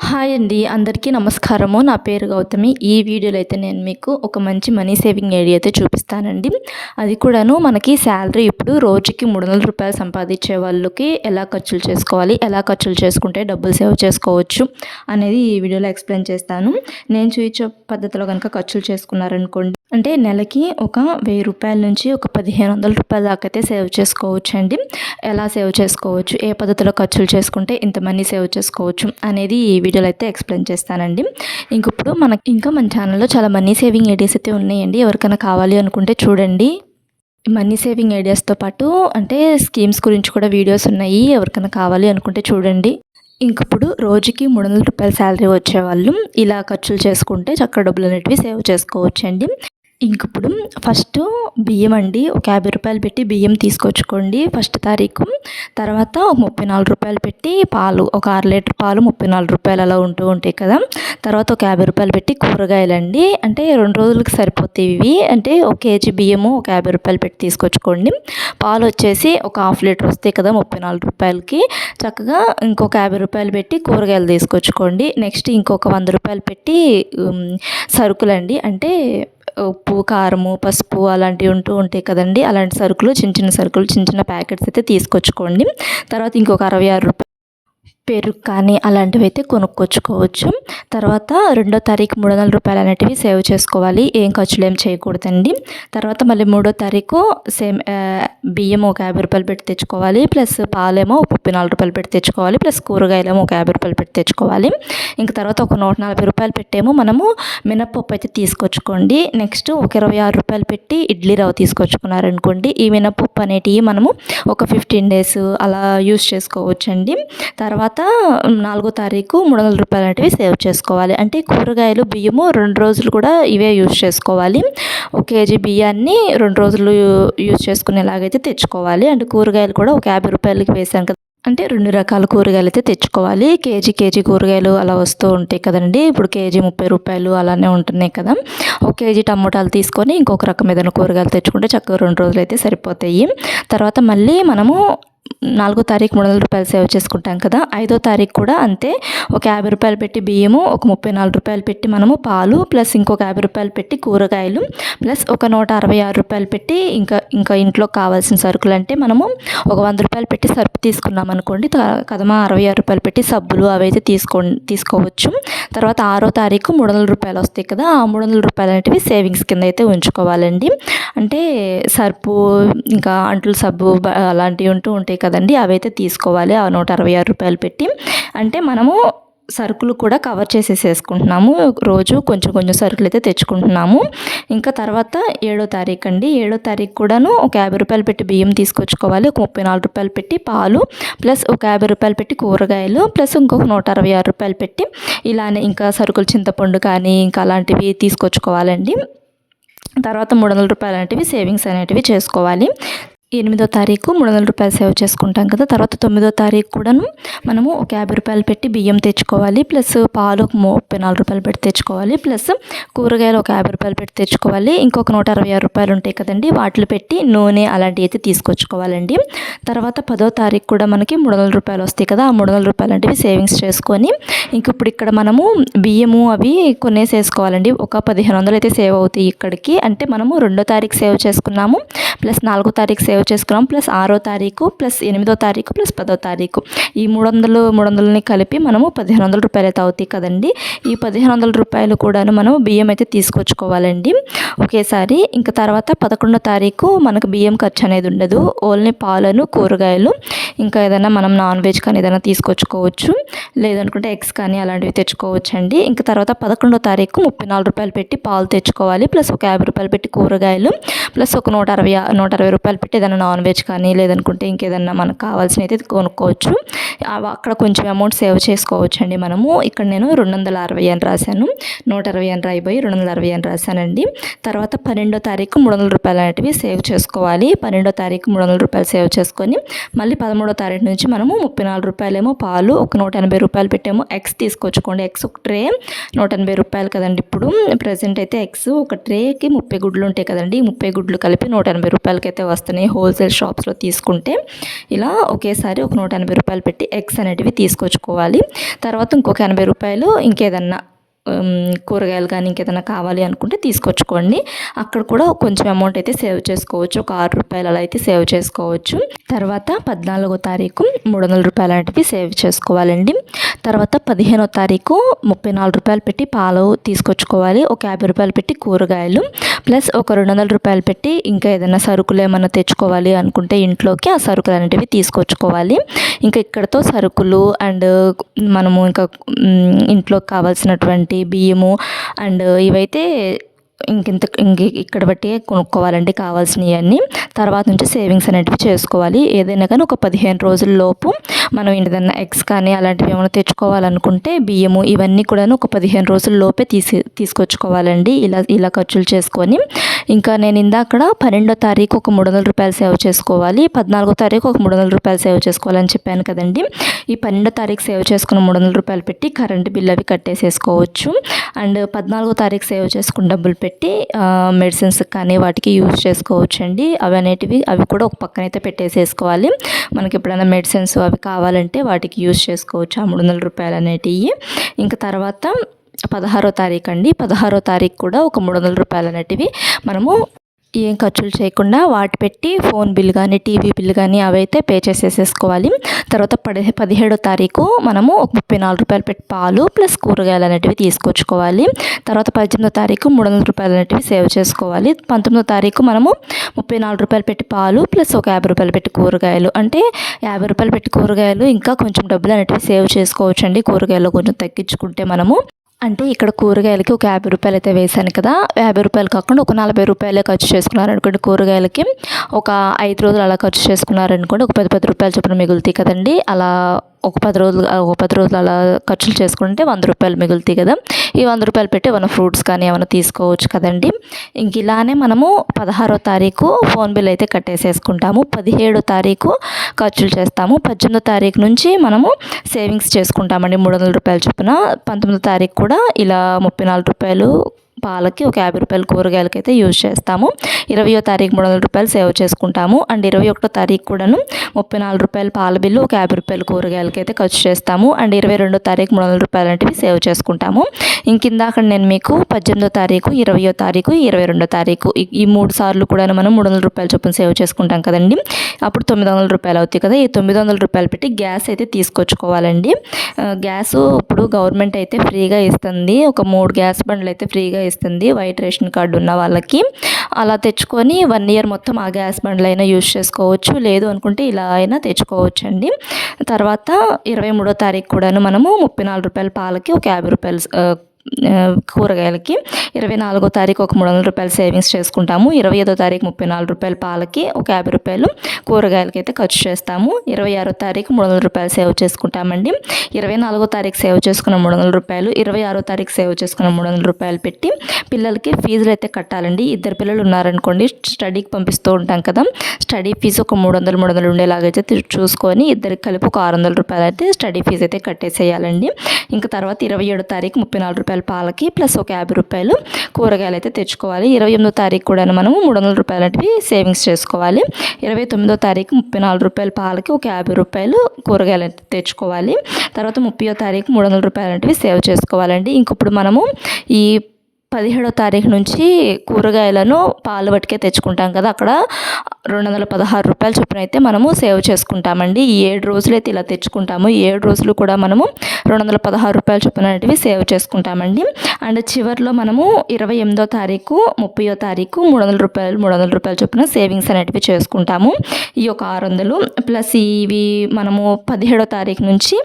Hi అండి. అందరికీ నమస్కారము. నా పేరు గౌతమి. ఈ వీడియోలో అయితే నేను మీకు ఒక మంచి మనీ సేవింగ్ ఐడియా అయితే చూపిస్తానండి. అది కూడాను మనకి శాలరీ ఇప్పుడు రోజుకి రూ. 300 సంపాదించే వాళ్ళకి ఎలా ఖర్చులు చేసుకోవాలి, ఎలా ఖర్చులు చేసుకుంటే డబ్బులు సేవ్ చేసుకోవచ్చు అనేది ఈ వీడియోలో ఎక్స్ప్లెయిన్ చేస్తాను. నేను చూపించే పద్ధతిలో కనుక ఖర్చులు చేసుకున్నారనుకోండి, అంటే నెలకి ఒక రూ. 1000 నుంచి ఒక రూ. 1500 దాకా అయితే సేవ్ చేసుకోవచ్చండి. ఎలా సేవ్ చేసుకోవచ్చు, ఏ పద్ధతిలో ఖర్చులు చేసుకుంటే ఇంత మనీ సేవ్ చేసుకోవచ్చు అనేది ఈ వీడియోలో అయితే ఎక్స్ప్లెయిన్ చేస్తానండి. ఇప్పుడు మన ఛానల్లో చాలా మనీ సేవింగ్ ఐడియాస్ అయితే ఉన్నాయండి. ఎవరికైనా కావాలి అనుకుంటే చూడండి. మనీ సేవింగ్ ఐడియాస్తో పాటు అంటే స్కీమ్స్ గురించి కూడా వీడియోస్ ఉన్నాయి. ఎవరికైనా కావాలి అనుకుంటే చూడండి. ఇప్పుడు రోజుకి రూ. 300 శాలరీ వచ్చేవాళ్ళు ఇలా ఖర్చులు చేసుకుంటే చక్కగా డబ్బులు అనేటివి సేవ్ చేసుకోవచ్చండి. ఇప్పుడు ఫస్ట్ బియ్యం అండి, ఒక రూ. 50 పెట్టి బియ్యం తీసుకొచ్చుకోండి ఫస్ట్ తారీఖు. తర్వాత ఒక రూ. 34 పెట్టి పాలు, ఒక 6 లీటర్ పాలు రూ. 34 అలా ఉంటాయి కదా. తర్వాత ఒక రూ. 50 పెట్టి కూరగాయలండి, అంటే 2 రోజులకి సరిపోతాయి ఇవి. అంటే ఒక కేజీ బియ్యము ఒక రూ. 50 పెట్టి తీసుకొచ్చుకోండి. పాలు వచ్చేసి ఒక హాఫ్ లీటర్ వస్తాయి కదా రూ. 34కి. చక్కగా ఇంకొక రూ. 50 పెట్టి కూరగాయలు తీసుకొచ్చుకోండి. నెక్స్ట్ ఇంకొక రూ. 100 పెట్టి సరుకులండి, అంటే ఉప్పు, కారము, పసుపు అలాంటివి ఉంటాయి కదండి. అలాంటి సరుకులు, చిన్న చిన్న ప్యాకెట్స్ అయితే తీసుకొచ్చుకోండి. తర్వాత ఇంకొక రూ. 66 పెరుగు కానీ అలాంటివి అయితే కొనుక్కొచ్చుకోవచ్చు. తర్వాత 2వ తారీఖు రూ. 300 అనేటివి సేవ్ చేసుకోవాలి. ఏం ఖర్చులు ఏం చేయకూడదండి. తర్వాత మళ్ళీ 3వ తారీఖు సేమ్ బియ్యం ఒక రూ. 50 పెట్టి తెచ్చుకోవాలి. ప్లస్ పాలేమో ఒక రూ. 34 పెట్టి తెచ్చుకోవాలి. ప్లస్ కూరగాయలేమో ఒక రూ. 50 పెట్టి తెచ్చుకోవాలి. ఇంక తర్వాత ఒక రూ. 140 పెట్టేమో మనము మినప్పప్పు అయితే తీసుకొచ్చుకోండి. నెక్స్ట్ ఒక రూ. 26 పెట్టి ఇడ్లీ రవ్వ తీసుకొచ్చుకున్నారనుకోండి. ఈ మినప్పప్పు అనేటివి మనము ఒక 15 డేస్ అలా యూస్ చేసుకోవచ్చండి. తర్వాత 4వ తారీఖు రూ. 300 అనేటివి సేవ్ చేసుకోవాలి. అంటే కూరగాయలు, బియ్యము 2 రోజులు కూడా ఇవే యూజ్ చేసుకోవాలి. ఒక కేజీ బియ్యాన్ని 2 రోజులు యూజ్ చేసుకునేలాగైతే తెచ్చుకోవాలి. అంటే కూరగాయలు కూడా ఒక రూ. 50కి వేసాను కదా, అంటే 2 రకాల కూరగాయలు అయితే తెచ్చుకోవాలి. కేజీ కూరగాయలు అలా వస్తూ ఉంటాయి కదండి. ఇప్పుడు కేజీ రూ. 30 అలానే ఉంటున్నాయి కదా. ఒక కేజీ టమోటాలు తీసుకొని ఇంకొక రకం ఏదైనా కూరగాయలు తెచ్చుకుంటే చక్కగా 2 రోజులు అయితే సరిపోతాయి. తర్వాత మళ్ళీ మనము 4వ తారీఖు రూ. 300 సేవ్ చేసుకుంటాం కదా. 5వ తారీఖు కూడా అంతే. ఒక రూ. 50 పెట్టి బియ్యము, ఒక రూ. 34 పెట్టి మనము పాలు, ప్లస్ ఇంకొక రూ. 50 పెట్టి కూరగాయలు, ప్లస్ ఒక రూ. 166 పెట్టి ఇంకా ఇంట్లో కావాల్సిన సరుకులు, అంటే మనము ఒక రూ. 100 పెట్టి సర్ఫ్ తీసుకున్నాం అనుకోండి కదమా, రూ. 66 పెట్టి సబ్బులు అవి అయితే తీసుకోవచ్చు. తర్వాత 6వ తారీఖు రూ. 300 వస్తాయి కదా. ఆ రూ. 300 అనేటివి సేవింగ్స్ కింద అయితే ఉంచుకోవాలండి. అంటే సర్పు, ఇంకా అంట్లు సబ్బు అలాంటివి ఉంటాయి కదండి, అవైతే తీసుకోవాలి ఆ రూ. 166 పెట్టి. అంటే మనము సరుకులు కూడా కవర్ చేసేసుకుంటున్నాము. రోజు కొంచెం సరుకులు అయితే తెచ్చుకుంటున్నాము. ఇంకా తర్వాత 7వ తారీఖు అండి. 7వ తారీఖు కూడాను ఒక రూ. 50 పెట్టి బియ్యం తీసుకొచ్చుకోవాలి. ఒక రూ. 34 పెట్టి పాలు, ప్లస్ ఒక రూ. 50 పెట్టి కూరగాయలు, ప్లస్ ఇంకొక రూ. 166 పెట్టి ఇలానే ఇంకా సరుకులు, చింతపండు కానీ ఇంకా అలాంటివి తీసుకొచ్చుకోవాలండి. తర్వాత రూ. 300 అనేటివి సేవింగ్స్ అనేటివి చేసుకోవాలి. 8వ తారీఖు రూ. 300 సేవ్ చేసుకుంటాం కదా. తర్వాత 9వ తారీఖు కూడాను మనము ఒక రూ. 50 పెట్టి బియ్యం తెచ్చుకోవాలి. ప్లస్ పాలు ఒక రూ. 34 పెట్టి తెచ్చుకోవాలి. ప్లస్ కూరగాయలు ఒక రూ. 50 పెట్టి తెచ్చుకోవాలి. ఇంకొక రూ. 166 ఉంటాయి కదండి, వాటిలో పెట్టి నూనె అలాంటివి అయితే తీసుకొచ్చుకోవాలండి. తర్వాత 10వ తారీఖు కూడా మనకి రూ. 300 వస్తాయి కదా. ఆ రూ. 300 అనేటివి సేవింగ్స్ చేసుకొని ఇప్పుడు ఇక్కడ మనము బియ్యము అవి కొనేసేసుకోవాలండి. ఒక 1500 అయితే సేవ్ అవుతాయి ఇక్కడికి. అంటే మనము 2వ తారీఖు సేవ్ చేసుకున్నాము, ప్లస్ 4వ తారీఖు సేవ్ చేసుకున్నాం, ప్లస్ 6వ తారీఖు, ప్లస్ 8వ తారీఖు, ప్లస్ 10వ తారీఖు. ఈ 300ని కలిపి మనము రూ. 1500 అయితే అవుతాయి కదండి. ఈ రూ. 1500 కూడాను మనం బియ్యం అయితే తీసుకొచ్చుకోవాలండి ఒకేసారి. ఇంకా తర్వాత 11వ తారీఖు మనకు బియ్యం ఖర్చు అనేది ఉండదు. ఓన్లీ పాలను, కూరగాయలు, ఇంకా ఏదైనా మనం నాన్ వెజ్ కానీ ఏదైనా తీసుకొచ్చుకోవచ్చు, లేదనుకుంటే ఎగ్స్ కానీ అలాంటివి తెచ్చుకోవచ్చు అండి. ఇంకా తర్వాత 11వ తారీఖు రూ. 34 పెట్టి పాలు తెచ్చుకోవాలి. ప్లస్ ఒక రూ. 50 పెట్టి కూరగాయలు, ప్లస్ ఒక రూ. 160 పెట్టి ఏదైనా నాన్ వెజ్ కానీ లేదనుకుంటే ఇంకేదన్నా మనకు కావాల్సినవి అయితే కొనుక్కోవచ్చు. అక్కడ కొంచెం అమౌంట్ సేవ్ చేసుకోవచ్చు అండి మనము. ఇక్కడ నేను 260 అని రాశాను, 160 అని రాయిపోయి 260 అని రాశానండి. తర్వాత 12వ తారీఖు రూ. 300 అనేటివి సేవ్ చేసుకోవాలి. 12వ తారీఖు రూ. 300 సేవ్ చేసుకొని మళ్ళీ 13వ తారీఖు నుంచి మనము రూ. 34 ఏమో పాలు, ఒక రూ. 180 పెట్టేమో ఎగ్స్ తీసుకొచ్చుకోండి. ఎగ్స్ ఒక ట్రే రూ. 180 కదండి. ఇప్పుడు ప్రజెంట్ అయితే ఎగ్స్ ఒక ట్రేకి 30 గుడ్లు ఉంటాయి కదండి. 30 గుడ్లు కలిపి రూ. 180 అయితే వస్తున్నాయి. హోల్సేల్ షాప్స్లో తీసుకుంటే ఇలా ఒకేసారి ఒక 180 రూపాయలు పెట్టి ఎగ్స్ అనేటివి తీసుకొచ్చుకోవాలి. తర్వాత ఇంకొక 80 రూపాయలు ఇంకేదన్నా కూరగాయలు కానీ ఇంకేదైనా కావాలి అనుకుంటే తీసుకొచ్చుకోండి. అక్కడ కూడా కొంచెం అమౌంట్ అయితే సేవ్ చేసుకోవచ్చు. ఒక 6 రూపాయలు అలా అయితే సేవ్ చేసుకోవచ్చు. తర్వాత 14వ తారీఖు 300 రూపాయలు అనేటివి సేవ్ చేసుకోవాలండి. తర్వాత 15వ తారీఖు 34 రూపాయలు పెట్టి పాలు తీసుకొచ్చుకోవాలి. ఒక 50 రూపాయలు పెట్టి కూరగాయలు ప్లస్ ఒక 200 రూపాయలు పెట్టి ఇంకా ఏదైనా సరుకులు ఏమైనా తెచ్చుకోవాలి అనుకుంటే ఇంట్లోకి ఆ సరుకులు అనేటివి తీసుకొచ్చుకోవాలి. ఇంకా ఇక్కడతో సరుకులు అండ్ మనము ఇంకా ఇంట్లోకి కావాల్సినటువంటి బియ్యము అండ్ ఇవైతే ఇక్కడ బట్టి కొనుక్కోవాలండి కావాల్సినవన్నీ. తర్వాత నుంచి సేవింగ్స్ అనేటివి చేసుకోవాలి. ఏదైనా కానీ ఒక 15 రోజుల లోపు మనం ఏదైనా ఎగ్స్ కానీ అలాంటివి ఏమైనా తెచ్చుకోవాలనుకుంటే బియ్యము ఇవన్నీ కూడాను ఒక 15 రోజుల లోపే తీసుకొచ్చుకోవాలండి. ఇలా ఖర్చులు చేసుకొని ఇంకా నేను ఇందాక 12వ తారీఖు ఒక 300 రూపాయలు సేవ్ చేసుకోవాలి, 14వ తారీఖు ఒక 300 రూపాయలు సేవ్ చేసుకోవాలని చెప్పాను కదండి. ఈ 12వ తారీఖు సేవ్ చేసుకున్న 300 రూపాయలు పెట్టి కరెంటు బిల్ అవి కట్టేసేసుకోవచ్చు. అండ్ 14వ తారీఖు సేవ్ చేసుకున్న డబ్బులు పెట్టి మెడిసిన్స్ కానీ వాటికి యూజ్ చేసుకోవచ్చు అండి. అవి కూడా ఒక పక్కన అయితే పెట్టేసేసుకోవాలి. మనకి ఎప్పుడైనా మెడిసిన్స్ అవి కావాలంటే వాటికి యూజ్ చేసుకోవచ్చు ఆ 300 రూపాయలు అనేటివి. ఇంకా తర్వాత 16వ తారీఖు అండి. 16వ తారీఖు కూడా ఒక 300 రూపాయలు అనేటివి మనము ఏం ఖర్చులు చేయకుండా వాటి పెట్టి ఫోన్ బిల్ కానీ టీవీ బిల్ కానీ అవైతే పే చేసేసుకోవాలి. తర్వాత 17వ తారీఖు మనము ఒక 34 రూపాయలు పెట్టి పాలు ప్లస్ కూరగాయలు అనేటివి తీసుకొచ్చుకోవాలి. తర్వాత 18వ తారీఖు 300 రూపాయలు అనేటివి సేవ్ చేసుకోవాలి. 19వ తారీఖు మనము 34 రూపాయలు పెట్టి పాలు ప్లస్ ఒక 50 రూపాయలు పెట్టి కూరగాయలు, అంటే 50 రూపాయలు పెట్టి కూరగాయలు ఇంకా కొంచెం డబ్బులు అనేటివి సేవ్ చేసుకోవచ్చు అండి. కూరగాయలు కొంచెం తగ్గించుకుంటే మనము, అంటే ఇక్కడ కూరగాయలకి ఒక 50 రూపాయలు అయితే వేసాను కదా, 50 రూపాయలు కాకుండా ఒక 40 రూపాయలే ఖర్చు చేసుకున్నారనుకోండి. కూరగాయలకి ఒక 5 రోజులు అలా ఖర్చు చేసుకున్నారనుకోండి, ఒక 10 రూపాయలు చొప్పున మిగులుతాయి కదండి. అలా ఒక 10 రోజులు అలా ఖర్చులు చేసుకుంటే 100 రూపాయలు మిగులుతాయి కదా. ఈ 100 రూపాయలు పెట్టి ఏమైనా ఫ్రూట్స్ కానీ ఏమైనా తీసుకోవచ్చు కదండి. ఇంక ఇలానే మనము 16వ తారీఖు ఫోన్ బిల్ అయితే కట్టేసేసుకుంటాము. 17వ తారీఖు ఖర్చులు చేస్తాము. 18వ తారీఖు నుంచి మనము సేవింగ్స్ చేసుకుంటామండి 300 రూపాయలు చొప్పున. 19వ తారీఖు కూడా ఇలా 34 రూపాయలు పాలకి ఒక 50 రూపాయలు కూరగాయలకి అయితే యూజ్ చేస్తాము. 20వ తారీఖు 300 రూపాయలు సేవ్ చేసుకుంటాము. అండ్ 21వ తారీఖు కూడాను 34 రూపాయలు పాల బిల్లు ఒక 50 రూపాయలు కూరగాయలకి అయితే ఖర్చు చేస్తాము. అండ్ 22వ తారీఖు 300 రూపాయలు అనేవి సేవ్ చేసుకుంటాము. ఇంకిందాక నేను మీకు 18వ తారీఖు 20వ తారీఖు 22వ తారీఖు ఈ 3 సార్లు కూడా మనం 300 రూపాయలు చొప్పున సేవ్ చేసుకుంటాం కదండి. అప్పుడు 900 రూపాయలు అవుతాయి కదా. ఈ 900 రూపాయలు పెట్టి గ్యాస్ అయితే తీసుకొచ్చుకోవాలండి. గ్యాసు ఇప్పుడు గవర్నమెంట్ అయితే ఫ్రీగా ఇస్తుంది. ఒక 3 గ్యాస్ బండ్లు అయితే ఫ్రీగా ఇస్తుంది వైట్ రేషన్ కార్డు ఉన్న వాళ్ళకి. అలా తెచ్చుకొని 1 ఇయర్ మొత్తం ఆ గ్యాస్ బండ్లు అయినా యూజ్ చేసుకోవచ్చు, లేదు అనుకుంటే ఇలా అయినా తెచ్చుకోవచ్చు అండి. తర్వాత 23వ తారీఖు కూడాను మనము 34 రూపాయల పాలకి ఒక 50 రూపాయలు కూరగాయలకి, 24వ తారీఖు ఒక 300 రూపాయలు సేవింగ్స్ చేసుకుంటాము. 25వ తారీఖు 34 రూపాయల పాలకి ఒక 50 రూపాయలు కూరగాయలకి అయితే ఖర్చు చేస్తాము. 26వ తారీఖు 300 రూపాయలు సేవ్ చేసుకుంటామండి. 24వ తారీఖు సేవ్ చేసుకున్న 300 రూపాయలు, 26వ తారీఖు సేవ్ చేసుకున్న 300 రూపాయలు పెట్టి పిల్లలకి ఫీజులు అయితే కట్టాలండి. 2 పిల్లలు ఉన్నారనుకోండి, స్టడీకి పంపిస్తూ ఉంటాం కదా, స్టడీ ఫీజు ఒక 300 ఉండేలాగైతే చూసుకొని ఇద్దరికి కలిపి ఒక 600 రూపాయలు అయితే స్టడీ ఫీజు అయితే కట్టేసేయాలండి. ఇంకా తర్వాత 27వ తారీఖు 34 రూపాయల పాలకి ప్లస్ ఒక 50 రూపాయలు కూరగాయలు అయితే తెచ్చుకోవాలి. 28వ తారీఖు కూడా మనము 300 రూపాయలు అనేవి సేవింగ్స్ చేసుకోవాలి. 29వ తారీఖు 34 రూపాయల పాలకి ఒక 50 రూపాయలు కూరగాయలు అయితే తెచ్చుకోవాలి. తర్వాత 30వ తారీఖు 300 రూపాయలు అనేవి సేవ్ చేసుకోవాలండి. ఇంకప్పుడు మనము ఈ 17వ తారీఖు నుంచి కూరగాయలను పాలు బట్టికే తెచ్చుకుంటాం కదా, అక్కడ 216 రూపాయలు చొప్పున అయితే మనము సేవ్ చేసుకుంటామండి. ఈ 7 రోజులు అయితే ఇలా తెచ్చుకుంటాము. ఈ 7 రోజులు కూడా మనము 216 రూపాయలు చొప్పున అనేవి సేవ్ చేసుకుంటామండి. అండ్ చివరిలో మనము 28వ తారీఖు 30వ తారీఖు 300 రూపాయలు చొప్పున సేవింగ్స్ అనేటివి చేసుకుంటాము. ఈ ఒక 600 ప్లస్ ఇవి మనము 17వ తారీఖు నుంచి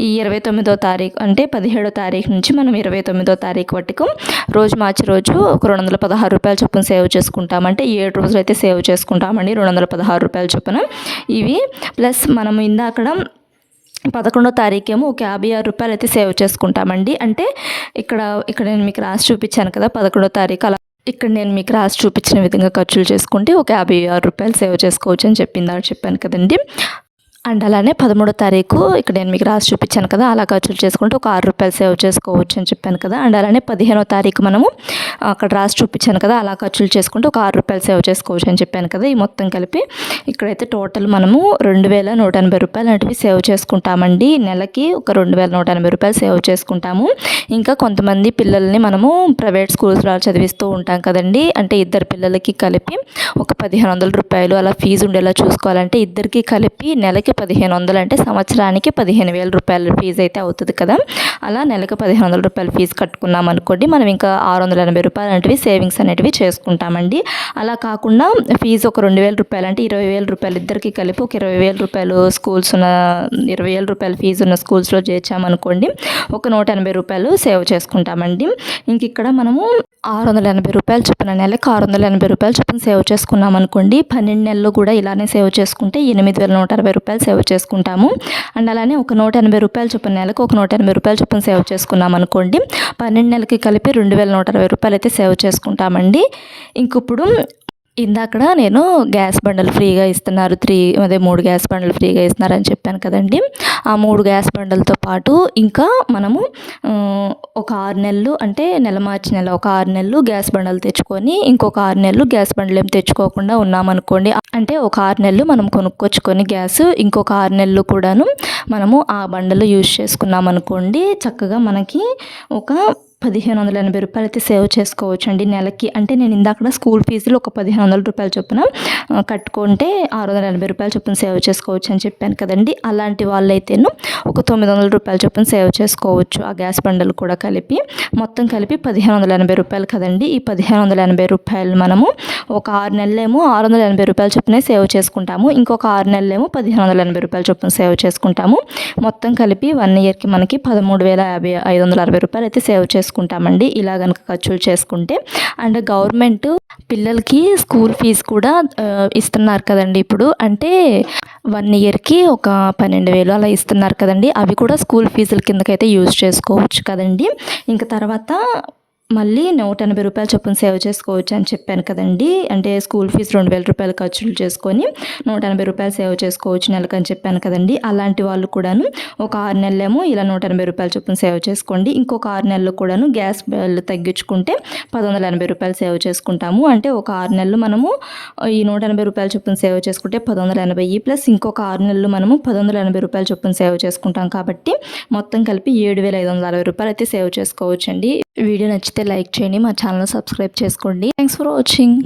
ఈ 29వ తారీఖు, అంటే 17వ తారీఖు నుంచి మనం 29వ తారీఖు వరకు రోజు మార్చి రోజు ఒక 216 రూపాయలు చొప్పున సేవ్ చేసుకుంటాం. అంటే 7 రోజులు అయితే సేవ్ చేసుకుంటామండి 216 రూపాయల చొప్పున. ఇవి ప్లస్ మనము ఇందాక 11వ తారీఖేమో ఒక 56 రూపాయలు అయితే సేవ్ చేసుకుంటామండి. అంటే ఇక్కడ నేను మీకు రాసి చూపించాను కదా 11వ తారీఖు, అలా ఇక్కడ నేను మీకు రాసి చూపించిన విధంగా ఖర్చులు చేసుకుంటే ఒక 56 రూపాయలు సేవ్ చేసుకోవచ్చు అని చెప్పాను కదండి. అండ్ అలానే 13వ తారీఖు ఇక్కడ నేను మీకు రాసి చూపించాను కదా, అలా ఖర్చులు చేసుకుంటే ఒక ₹6 సేవ్ చేసుకోవచ్చు అని చెప్పాను కదా. అండ్ అలానే 15వ తారీఖు మనము అక్కడ రాసి చూపించాను కదా, అలా ఖర్చులు చేసుకుంటే ఒక ₹6 సేవ్ చేసుకోవచ్చు అని చెప్పాను కదా. ఈ మొత్తం కలిపి ఇక్కడైతే టోటల్ మనము ₹2,180 అనేటివి సేవ్ చేసుకుంటామండి. నెలకి ఒక ₹2,180 సేవ్ చేసుకుంటాము. ఇంకా కొంతమంది పిల్లల్ని మనము ప్రైవేట్ స్కూల్స్లో చదివిస్తూ ఉంటాం కదండి. అంటే ఇద్దరు పిల్లలకి కలిపి ఒక ₹1,500 అలా ఫీజు ఉండేలా చూసుకోవాలంటే ఇద్దరికి కలిపి నెలకి 1,500 అంటే సంవత్సరానికి ₹15,000 ఫీజు అయితే అవుతుంది కదా. అలా నెలకు ₹1,500 ఫీజు కట్టుకున్నాం అనుకోండి, మనం ఇంకా ₹680 అనేటివి సేవింగ్స్ అనేటివి చేసుకుంటామండి. అలా కాకుండా ఫీజు ఒక ₹2,000 అంటే ₹20,000 ఇద్దరికి కలిపి ఒక ₹20,000 స్కూల్స్ ఉన్న ₹20,000 ఫీజు ఉన్న స్కూల్స్లో చేర్చామనుకోండి, ఒక ₹180 సేవ్ చేసుకుంటామండి. ఇంక ఇక్కడ మనము ₹680 చొప్పున నెలకు ₹680 చొప్పున సేవ్ చేసుకున్నాం అనుకోండి, 12 నెలలు కూడా ఇలానే సేవ్ చేసుకుంటే ₹8,160 సేవ్ చేసుకుంటాము. అండ్ అలానే ఒక ₹180 చొప్పున నెలకు ఒక ₹180 చొప్పున సేవ్ చేసుకున్నాం అనుకోండి, 12 నెలలకి కలిపి ₹2,160 అయితే సేవ్ చేసుకుంటామండి. ఇంక ఇప్పుడు ఇందాకడ నేను గ్యాస్ బండలు ఫ్రీగా ఇస్తున్నారు, 3 గ్యాస్ బండలు ఫ్రీగా ఇస్తున్నారని చెప్పాను కదండి. ఆ 3 గ్యాస్ బండలతో పాటు ఇంకా మనము ఒక 6 నెలలు అంటే మార్చి నెల ఒక 6 నెలలు గ్యాస్ బండలు తెచ్చుకొని ఇంకొక 6 నెలలు గ్యాస్ బండలు ఏం తెచ్చుకోకుండా ఉన్నామనుకోండి, అంటే ఒక 6 నెలలు మనం కొనుక్కొచ్చుకొని గ్యాస్, ఇంకొక 6 నెలలు కూడాను మనము ఆ బండలు యూజ్ చేసుకున్నాం అనుకోండి, చక్కగా మనకి ఒక ₹1,580 అయితే సేవ్ చేసుకోవచ్చండి నెలకి. అంటే నేను ఇందాక స్కూల్ ఫీజులు ఒక ₹1,500 చొప్పున కట్టుకుంటే ₹680 చొప్పున సేవ్ చేసుకోవచ్చు అని చెప్పాను కదండి. అలాంటి వాళ్ళైతేను ఒక ₹900 చొప్పున సేవ్ చేసుకోవచ్చు ఆ గ్యాస్ బండలు కూడా కలిపి. మొత్తం కలిపి ₹1,580 కదండి. ఈ ₹1,580 మనము ఒక 6 నెలలేమో ₹680 చొప్పునే సేవ్ చేసుకుంటాము, ఇంకొక 6 నెలలేమో ₹1,580 చొప్పున సేవ్ చేసుకుంటాము. మొత్తం కలిపి 1 ఇయర్కి మనకి ₹13,560 అయితే సేవ్ చేసుకుంటామండి ఇలా కనుక ఖర్చులు చేసుకుంటే. అండ్ గవర్నమెంట్ పిల్లలకి స్కూల్ ఫీజు కూడా ఇస్తున్నారు కదండి ఇప్పుడు. అంటే 1 ఇయర్కి ఒక 12,000 అలా ఇస్తున్నారు కదండి. అవి కూడా స్కూల్ ఫీజుల కిందకైతే యూజ్ చేసుకోవచ్చు కదండి. ఇంక తర్వాత మళ్ళీ ₹180 చొప్పున సేవ్ చేసుకోవచ్చు అని చెప్పాను కదండి. అంటే స్కూల్ ఫీజు ₹2,000 ఖర్చులు చేసుకొని ₹180 సేవ్ చేసుకోవచ్చు నెలకు అని చెప్పాను కదండి. అలాంటి వాళ్ళు కూడాను ఒక 6 నెలలేమో ఇలా ₹180 చొప్పున సేవ్ చేసుకోండి, ఇంకొక 6 నెలలు కూడాను గ్యాస్ బిల్లు తగ్గించుకుంటే ₹1,180 సేవ్ చేసుకుంటాము. అంటే ఒక 6 నెలలు మనము ఈ ₹180 చొప్పున సేవ్ చేసుకుంటే 1,180 ప్లస్ ఇంకొక 6 నెలలు మనము ₹1,180 చొప్పున సేవ్ చేసుకుంటాం కాబట్టి మొత్తం కలిపి ₹7,560 అయితే సేవ్ చేసుకోవచ్చండి. వీడియో నచ్చితే లైక్ చేయండి, మా ఛానల్ సబ్స్క్రైబ్ చేసుకోండి. Thanks for watching.